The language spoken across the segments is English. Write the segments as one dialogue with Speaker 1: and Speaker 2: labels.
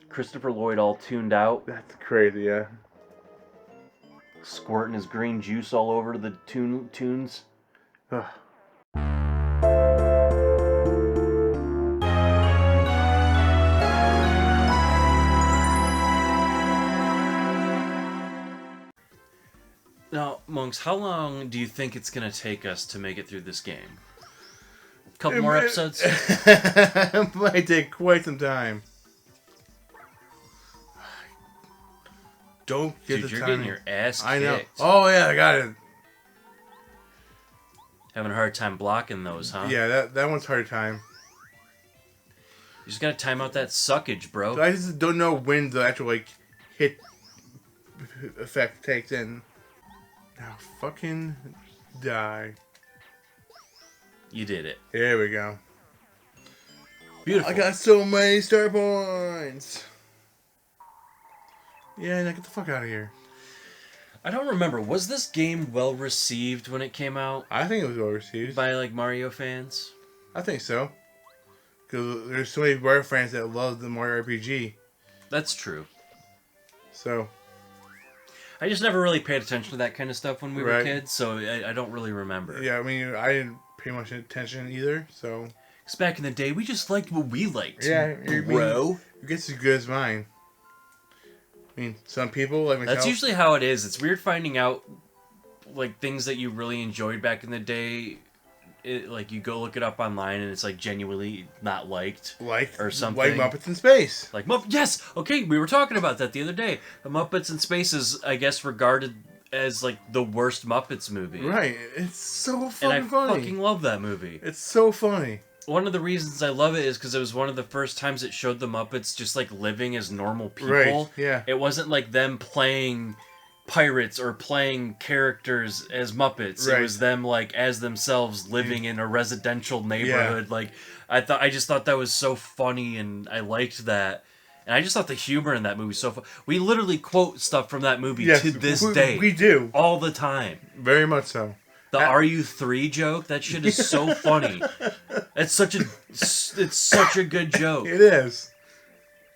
Speaker 1: Christopher Lloyd all tuned out,
Speaker 2: That's crazy, yeah.
Speaker 1: squirting his green juice all over the tunes.
Speaker 2: Ugh.
Speaker 1: Now, Monks, how long do you think it's going to take us to make it through this game? A couple more episodes?
Speaker 2: It might take quite some time. Don't get
Speaker 1: Dude,
Speaker 2: the
Speaker 1: you're
Speaker 2: timing.
Speaker 1: getting your ass kicked.
Speaker 2: I know. Oh, yeah, I got it.
Speaker 1: Having a hard time blocking those, huh?
Speaker 2: Yeah, that one's hard time.
Speaker 1: You just got to time out that suckage, bro.
Speaker 2: So I just don't know when the actual, like, hit effect takes in. Now, fucking die.
Speaker 1: You did it.
Speaker 2: There we go.
Speaker 1: Beautiful.
Speaker 2: I got so many star points. Yeah, now get the fuck out of here.
Speaker 1: I don't remember. Was this game well received when it came out
Speaker 2: I think it was well received.
Speaker 1: by, like, Mario fans?
Speaker 2: I think so. Because there's so many Mario fans that love the Mario RPG.
Speaker 1: That's true.
Speaker 2: So,
Speaker 1: I just never really paid attention to that kind of stuff when we were
Speaker 2: Right.
Speaker 1: kids, so I don't really remember.
Speaker 2: yeah, I mean, I didn't pay much attention either, so...
Speaker 1: Because back in the day, we just liked what we liked.
Speaker 2: Yeah,
Speaker 1: bro.
Speaker 2: It gets as good as mine. I mean, some people, like myself...
Speaker 1: That's usually how it is. It's weird finding out, like, things that you really enjoyed back in the day. Like, you go look it up online and it's, like, genuinely not liked. Or something.
Speaker 2: Like Muppets in Space.
Speaker 1: Like, yes! Okay, we were talking about that the other day. The Muppets in Space is, I guess, regarded as, like, the worst Muppets movie.
Speaker 2: Right. It's so
Speaker 1: And
Speaker 2: fucking
Speaker 1: I
Speaker 2: funny.
Speaker 1: fucking love that movie.
Speaker 2: It's so funny.
Speaker 1: One of the reasons I love it is because it was one of the first times it showed the Muppets just, like, living as normal people.
Speaker 2: Right, yeah.
Speaker 1: It wasn't like them playing pirates or playing characters as Muppets.
Speaker 2: Right.
Speaker 1: It was them, like, as themselves living in a residential neighborhood.
Speaker 2: Yeah.
Speaker 1: Like, I just thought that was so funny, and I liked that. And I just thought the humor in that movie was so fun. We literally quote stuff from that movie
Speaker 2: Yes,
Speaker 1: to this
Speaker 2: we-
Speaker 1: day.
Speaker 2: we do.
Speaker 1: All the time.
Speaker 2: Very much so.
Speaker 1: The "Are you 3" joke, that shit is so funny. It's such a good joke.
Speaker 2: It is.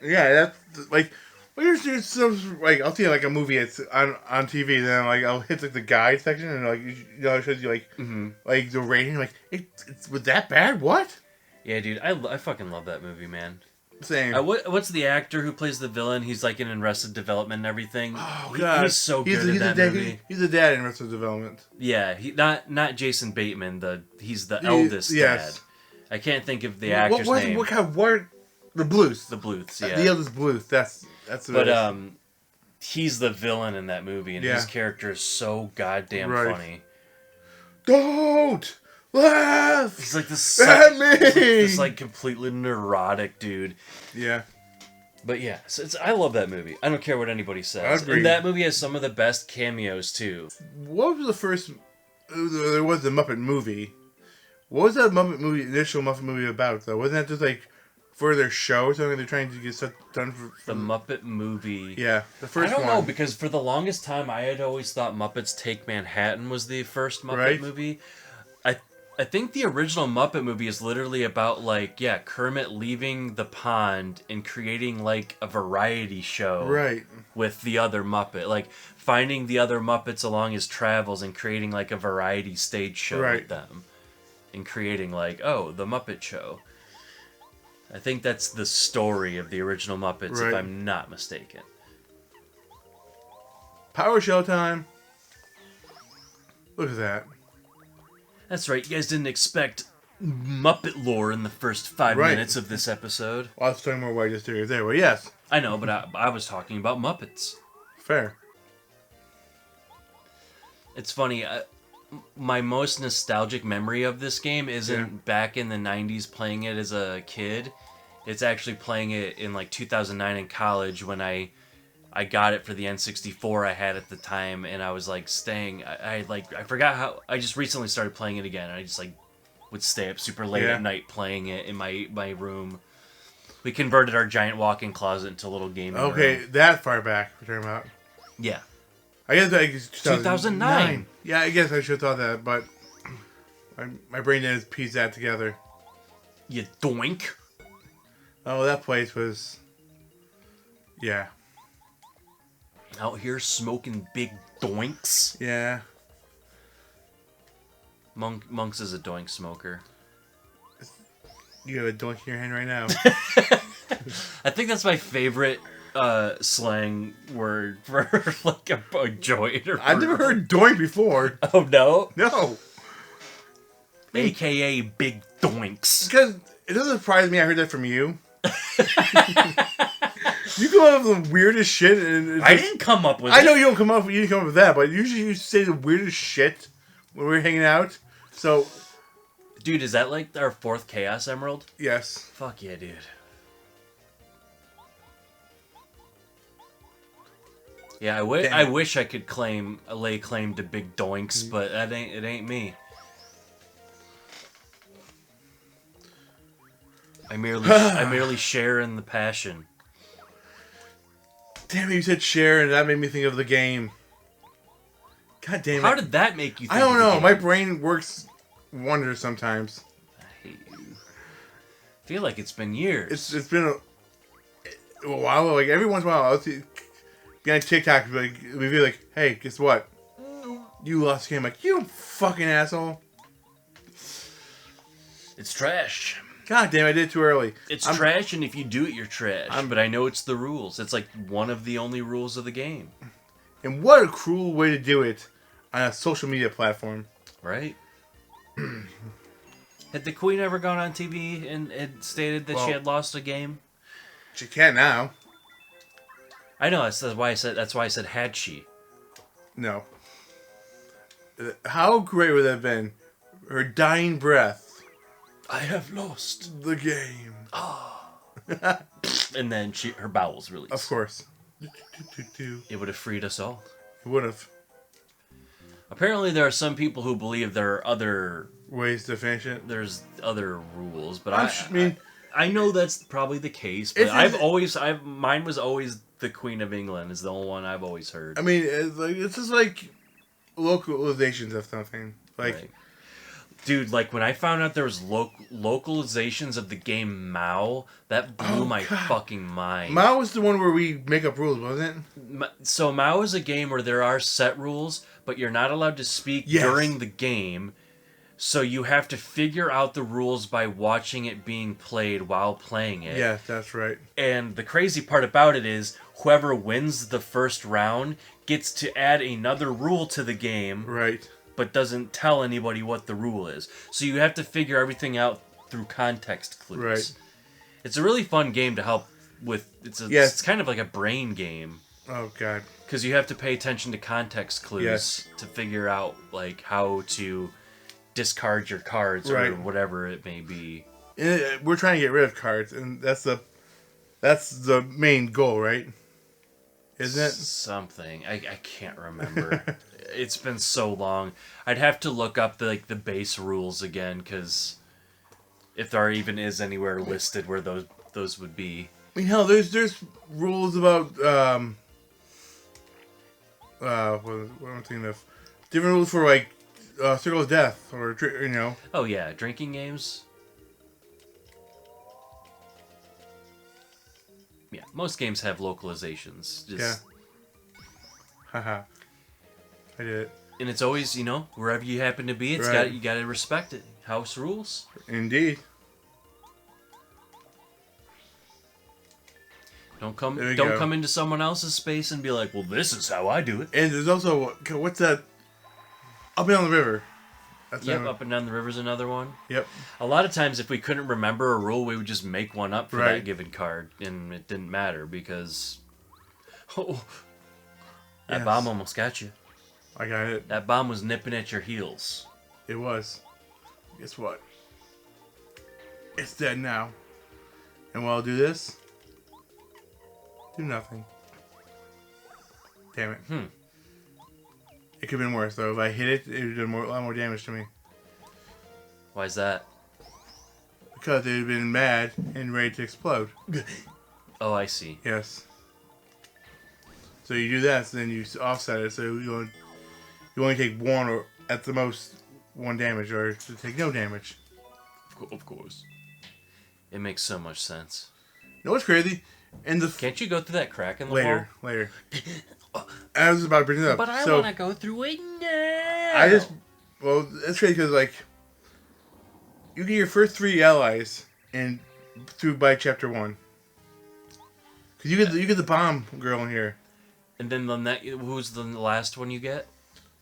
Speaker 2: Yeah, that's like... Well, there's some, like, I'll see, like, a movie that's on TV, and then, like, I'll hit, like, the guide section, and, like, you know, it shows you, like, like, the rating, like, it's was that bad? What?
Speaker 1: Yeah, dude, I fucking love that movie, man.
Speaker 2: Same.
Speaker 1: What's the actor who plays the villain? He's like in Arrested Development and everything.
Speaker 2: Oh, God.
Speaker 1: He's so good in that movie.
Speaker 2: He's the dad in Arrested Development.
Speaker 1: Yeah, not Jason Bateman. He's the eldest
Speaker 2: yes.
Speaker 1: dad. I can't think of the actor's name.
Speaker 2: What kind of what? The Bluths.
Speaker 1: The Bluths, yeah.
Speaker 2: The eldest Bluth. That's what
Speaker 1: But
Speaker 2: it is.
Speaker 1: he's the villain in that movie, and his
Speaker 2: Yeah.
Speaker 1: character is so goddamn
Speaker 2: Right.
Speaker 1: funny.
Speaker 2: Don't laugh.
Speaker 1: He's like this,
Speaker 2: At me.
Speaker 1: this like completely neurotic dude.
Speaker 2: Yeah.
Speaker 1: But yeah, so I love that movie. I don't care what anybody says.
Speaker 2: I agree.
Speaker 1: And that movie has some of the best cameos too.
Speaker 2: What was the first? There was the Muppet movie. What was that initial Muppet movie about though? Wasn't that just like for their show or something? They're trying to get stuff done for
Speaker 1: The Muppet movie.
Speaker 2: Yeah, the first
Speaker 1: I don't
Speaker 2: one.
Speaker 1: know, because for the longest time I had always thought Muppets Take Manhattan was the first Muppet
Speaker 2: Right.
Speaker 1: movie. I think the original Muppet movie is literally about, like, yeah, Kermit leaving the pond and creating, like, a variety show
Speaker 2: Right.
Speaker 1: with the other Muppet. Like, finding the other Muppets along his travels and creating, like, a variety stage show
Speaker 2: Right.
Speaker 1: with them. And creating, like, oh, the Muppet Show. I think that's the story of the original Muppets,
Speaker 2: Right.
Speaker 1: if I'm not mistaken.
Speaker 2: Power Show time. Look at that.
Speaker 1: That's right, you guys didn't expect Muppet lore in the first 5
Speaker 2: Right.
Speaker 1: minutes of this episode.
Speaker 2: Well, I was talking more what I just did there, but yes,
Speaker 1: I know, but I was talking about Muppets.
Speaker 2: fair.
Speaker 1: It's funny, my most nostalgic memory of this game isn't back in the 90s playing it as a kid. It's actually playing it in like 2009 in college when I got it for the N64 I had at the time, and I was like staying. I forgot how. I just recently started playing it again, and I just like would stay up super late
Speaker 2: Yeah.
Speaker 1: at night playing it in my room. We converted our giant walk-in closet into a little gaming
Speaker 2: Okay,
Speaker 1: room.
Speaker 2: that far back we're talking about.
Speaker 1: Yeah.
Speaker 2: I guess that is
Speaker 1: 2009.
Speaker 2: Yeah, I guess I should have thought that, but my brain didn't piece that together.
Speaker 1: You doink.
Speaker 2: Oh, that place was Yeah.
Speaker 1: Out here smoking big doinks.
Speaker 2: Yeah.
Speaker 1: Monks is a doink smoker.
Speaker 2: You have a doink in your hand right now.
Speaker 1: I think that's my favorite slang word for like a joint. Or
Speaker 2: I've never heard doink before.
Speaker 1: Oh no?
Speaker 2: No.
Speaker 1: AKA big doinks.
Speaker 2: Because it doesn't surprise me I heard that from you. You come up with the weirdest shit. And
Speaker 1: I didn't come up with it.
Speaker 2: I know you didn't come up with that, but usually you say the weirdest shit when we're hanging out. So,
Speaker 1: dude, is that like our 4th Chaos Emerald?
Speaker 2: yes.
Speaker 1: Fuck yeah, dude. Yeah, I wish I could lay claim to big doinks, but it ain't me. I merely share in the passion.
Speaker 2: Damn it, you said share, and that made me think of the game. God damn it.
Speaker 1: How did that make you think
Speaker 2: I don't
Speaker 1: of the
Speaker 2: know.
Speaker 1: game?
Speaker 2: My brain works wonders sometimes.
Speaker 1: I hate you. I feel like it's been years.
Speaker 2: It's been a while. Like, every once in a while, I'll be on TikTok, we'd be like, hey, guess what? You lost the game. Like, you fucking asshole.
Speaker 1: It's trash.
Speaker 2: God damn, I did it too early.
Speaker 1: It's trash, and if you do it, you're trash. But I know it's the rules. It's like one of the only rules of the game.
Speaker 2: And what a cruel way to do it on a social media platform.
Speaker 1: Right? Had the Queen ever gone on TV and had stated that she had lost a game?
Speaker 2: She can now.
Speaker 1: I know. That's why I said had she.
Speaker 2: No. How great would that have been? Her dying breath.
Speaker 1: I have lost
Speaker 2: the game.
Speaker 1: And then her bowels released.
Speaker 2: Of course.
Speaker 1: It would have freed us all.
Speaker 2: It would have.
Speaker 1: Apparently, there are some people who believe there are other
Speaker 2: ways to finish it.
Speaker 1: There's other rules, but I know that's probably the case. But mine was always the Queen of England is the only one I've always heard.
Speaker 2: I mean, it's just like localizations of something. Like,
Speaker 1: right. Dude, like when I found out there was localizations of the game Mao, that blew my fucking mind.
Speaker 2: Mao was the one where we make up rules, wasn't it?
Speaker 1: So Mao is a game where there are set rules, but you're not allowed to speak during the game. So you have to figure out the rules by watching it being played while playing it.
Speaker 2: Yeah, that's right.
Speaker 1: And the crazy part about it is whoever wins the first round gets to add another rule to the game.
Speaker 2: Right.
Speaker 1: But doesn't tell anybody what the rule is. So you have to figure everything out through context clues.
Speaker 2: Right.
Speaker 1: It's a really fun game to help with. It's kind of like a brain game.
Speaker 2: Oh, God.
Speaker 1: Because you have to pay attention to context clues to figure out like how to discard your cards or whatever it may be.
Speaker 2: We're trying to get rid of cards, and that's the main goal, right? Isn't it?
Speaker 1: Something. I can't remember. It's been so long. I'd have to look up the base rules again, because if there even is anywhere listed where those would be.
Speaker 2: I mean, hell, there's rules about what am I thinking of? Different rules for like Circle of Death, or
Speaker 1: Oh yeah, drinking games. Yeah, most games have localizations.
Speaker 2: Haha. I did it.
Speaker 1: And it's always, wherever you happen to be, you got to respect it. House rules.
Speaker 2: Indeed.
Speaker 1: Don't come into someone else's space and be like, "Well, this is how I do it."
Speaker 2: And there's also what's that? Up and down the river.
Speaker 1: Up and down the river's another one.
Speaker 2: Yep.
Speaker 1: A lot of times, if we couldn't remember a rule, we would just make one up for that given card, and it didn't matter because that bomb almost got you.
Speaker 2: I got it.
Speaker 1: That bomb was nipping at your heels.
Speaker 2: It was. Guess what? It's dead now. And while I do this, do nothing. Damn it. It could have been worse, though. If I hit it, it would have done a lot more damage to me.
Speaker 1: Why is that?
Speaker 2: Because it would have been mad and ready to explode.
Speaker 1: Oh, I see.
Speaker 2: Yes. So you do that, so then you offset it, so you only take one, or at the most, one damage, or to take no damage.
Speaker 1: Of course. It makes so much sense.
Speaker 2: You know what's crazy? And the
Speaker 1: Can't you go through that crack in the
Speaker 2: later. I was about to bring it up.
Speaker 1: But I want to go through it now.
Speaker 2: Well, that's great because like you get your first 3 allies by chapter 1. Because you get the bomb girl in here.
Speaker 1: And then who's the last one you get?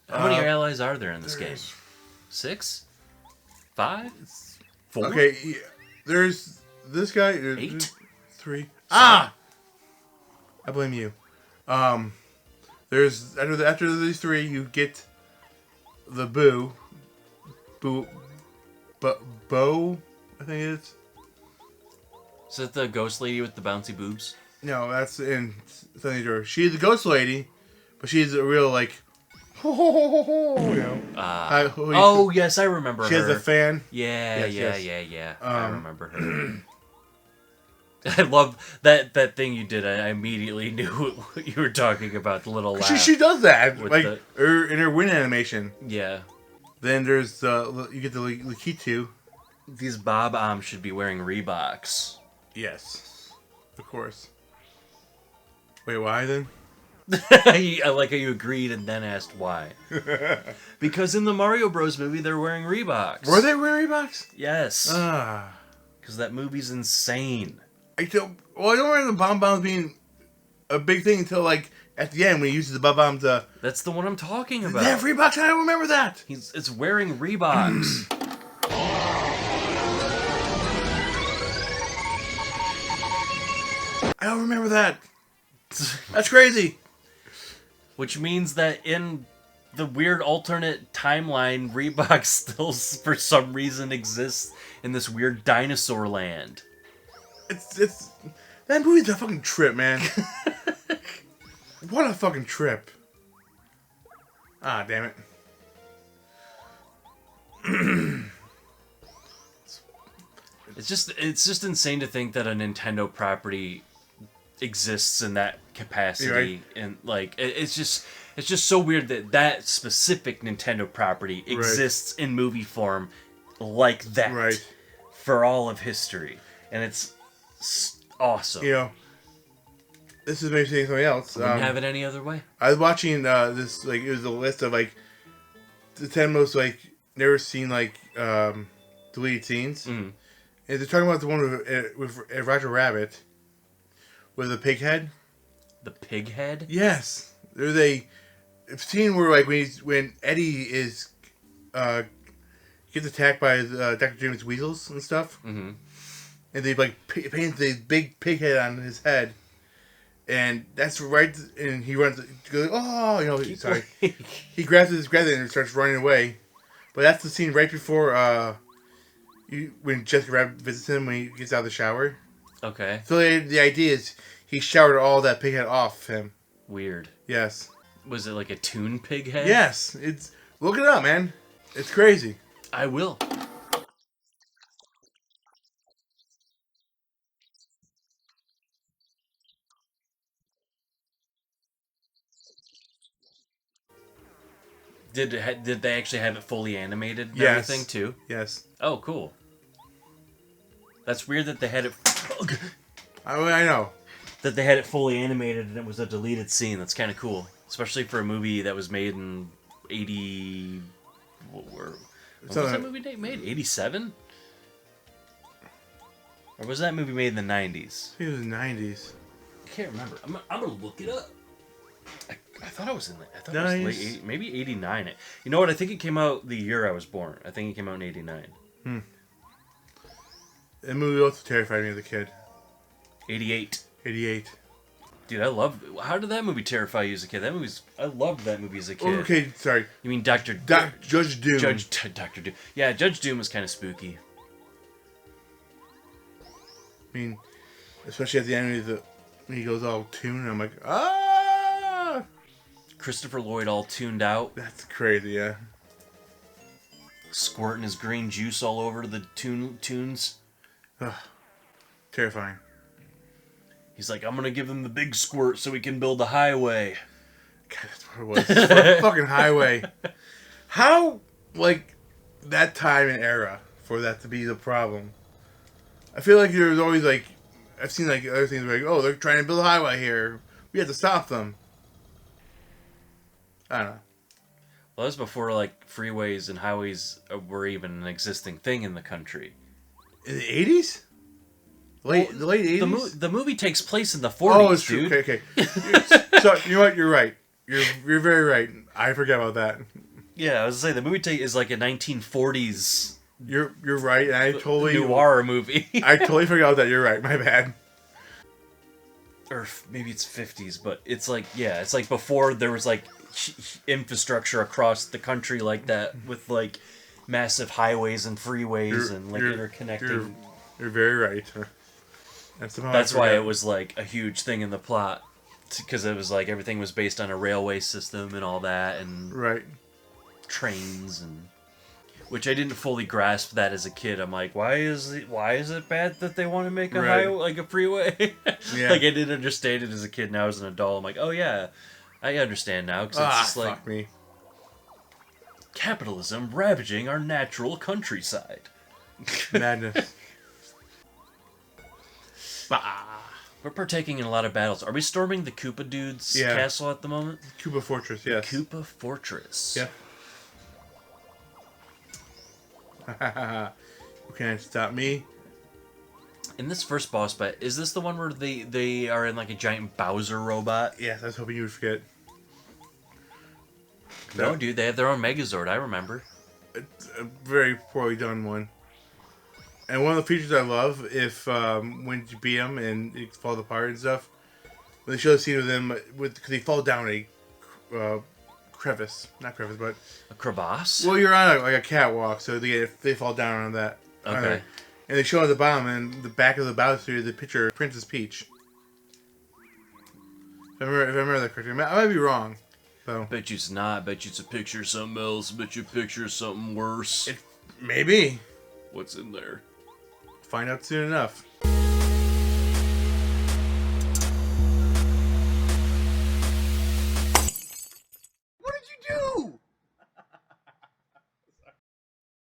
Speaker 1: How many allies are there in this game? 6? 5? 4?
Speaker 2: Okay, there's this guy.
Speaker 1: 8?
Speaker 2: 3. Ah! I blame you. There's after these 3, you get the Bo, I think it is.
Speaker 1: Is that the ghost lady with the bouncy boobs?
Speaker 2: No, that's in Sunny Door. She's the ghost lady, but she's a real like, ho ho ho ho ho, you know.
Speaker 1: Yes, I remember her.
Speaker 2: She has a fan.
Speaker 1: Yeah. I remember her. I love that thing you did. I immediately knew what you were talking about. The little laugh.
Speaker 2: She does that like in her win animation.
Speaker 1: Yeah.
Speaker 2: Then there's you get the Lakitu.
Speaker 1: These Bob-ombs should be wearing Reeboks.
Speaker 2: Yes, of course. Wait, why then?
Speaker 1: I like how you agreed and then asked why. Because in the Mario Bros. Movie, they're wearing Reeboks.
Speaker 2: Were they wearing Reeboks?
Speaker 1: Yes. Because that movie's insane.
Speaker 2: I don't remember the bomb being a big thing until like at the end when he uses the bomb to.
Speaker 1: That's the one I'm talking about.
Speaker 2: They have Reeboks. I don't remember that.
Speaker 1: It's wearing Reeboks.
Speaker 2: I don't remember that. That's crazy.
Speaker 1: Which means that in the weird alternate timeline, Reebok still, for some reason, exists in this weird dinosaur land.
Speaker 2: It's that movie's a fucking trip, man. What a fucking trip. Ah, damn it.
Speaker 1: It's just insane to think that a Nintendo property exists in that capacity,
Speaker 2: right.
Speaker 1: And like it's just so weird that specific Nintendo property exists in movie form like that for all of history, and it's awesome.
Speaker 2: You know, this is maybe saying something else.
Speaker 1: Wouldn't have it any other way.
Speaker 2: I was watching this like it was a list of like the 10 most like never seen like deleted scenes, and they're talking about the one with Roger Rabbit. With a pig head?
Speaker 1: The pig head?
Speaker 2: Yes. There's a scene where like when Eddie is gets attacked by Dr. Doom's weasels and stuff. Mm-hmm. And they like paint the big pig head on his head. And that's right, and he runs, goes, oh, you know, sorry. He grabs it and starts running away. But that's the scene right before when Jessica Rabbit visits him when he gets out of the shower.
Speaker 1: Okay.
Speaker 2: So the idea is he showered all that pig head off him.
Speaker 1: Weird.
Speaker 2: Yes.
Speaker 1: Was it like a Toon pig head?
Speaker 2: Yes. Look it up, man. It's crazy.
Speaker 1: I will. Did they actually have it fully animated and everything too?
Speaker 2: Yes.
Speaker 1: Oh, cool. That's weird that they had it.
Speaker 2: I know.
Speaker 1: That they had it fully animated and it was a deleted scene. That's kind of cool, especially for a movie that was made in 80. What was that movie made? 87? Or was that movie made in the 90s?
Speaker 2: I think it was the 90s.
Speaker 1: I can't remember. I'm gonna look it up. I thought it was in. I thought
Speaker 2: nice.
Speaker 1: it was late 80, maybe 89. You know what? I think it came out the year I was born. I think it came out in 89.
Speaker 2: That movie also terrified me as a kid.
Speaker 1: 88.
Speaker 2: 88.
Speaker 1: Dude, I love. How did that movie terrify you as a kid? I loved that movie as a kid.
Speaker 2: Okay, sorry.
Speaker 1: You mean Judge Doom? Dr. Doom. Yeah, Judge Doom was kind of spooky.
Speaker 2: I mean, especially at the end when he goes all tuned, I'm like, ah!
Speaker 1: Christopher Lloyd all tuned out.
Speaker 2: That's crazy, yeah.
Speaker 1: Squirting his green juice all over the tunes.
Speaker 2: Ugh. Terrifying.
Speaker 1: He's like, I'm gonna give him the big squirt so we can build a highway.
Speaker 2: God, that's what it was. What a fucking highway. How, like, that time and era for that to be the problem? I feel like there was always, like, I've seen like other things where like, oh, they're trying to build a highway here. We have to stop them. I don't know.
Speaker 1: Well, that was before like freeways and highways were even an existing thing in the country.
Speaker 2: In the 80s? The late 80s?
Speaker 1: The movie takes place in the 40s,
Speaker 2: oh, it's true.
Speaker 1: dude.
Speaker 2: Okay. So, you know what? You're right. You're very right. I forgot about that.
Speaker 1: Yeah, I was gonna say the movie is like a 1940s.
Speaker 2: You're right, and I totally
Speaker 1: noir movie.
Speaker 2: I totally forgot about that. You're right. My bad.
Speaker 1: Or maybe it's 50s, but it's like it's like before there was like infrastructure across the country like that with like massive highways and freeways and like interconnecting.
Speaker 2: You're very right.
Speaker 1: That's why it was like a huge thing in the plot, because it was like everything was based on a railway system and all that, and
Speaker 2: right.
Speaker 1: Trains, and which I didn't fully grasp that as a kid. I'm like, why is it bad that they want to make a highway, like a freeway?
Speaker 2: Yeah.
Speaker 1: Like I didn't understand it as a kid. Now as an adult, I'm like, oh yeah, I understand now, because it's just like
Speaker 2: fuck me.
Speaker 1: Capitalism ravaging our natural countryside.
Speaker 2: Madness.
Speaker 1: We're partaking in a lot of battles. Are we storming the Koopa dude's castle at the moment?
Speaker 2: Koopa Fortress, yes.
Speaker 1: Koopa Fortress.
Speaker 2: Yeah. You can't stop me.
Speaker 1: In this first boss fight, is this the one where they are in like a giant Bowser robot?
Speaker 2: Yes, I was hoping you would forget.
Speaker 1: No, dude, they have their own Megazord, I remember.
Speaker 2: It's a very poorly done one. And one of the features I love, if when you beat them and it falls apart and stuff, when they show the scene of them, because they fall down a crevice. Not crevice, but...
Speaker 1: A crevasse?
Speaker 2: Well, you're on a catwalk, so they fall down on that.
Speaker 1: Okay.
Speaker 2: And they show at the bottom, and the back of the Bowser, the picture of Princess Peach. If I remember that correctly. I might be wrong. So.
Speaker 1: Bet you it's not. Bet you it's a picture of something else. Bet you a picture of something worse.
Speaker 2: Maybe.
Speaker 1: What's in there?
Speaker 2: Find out soon enough.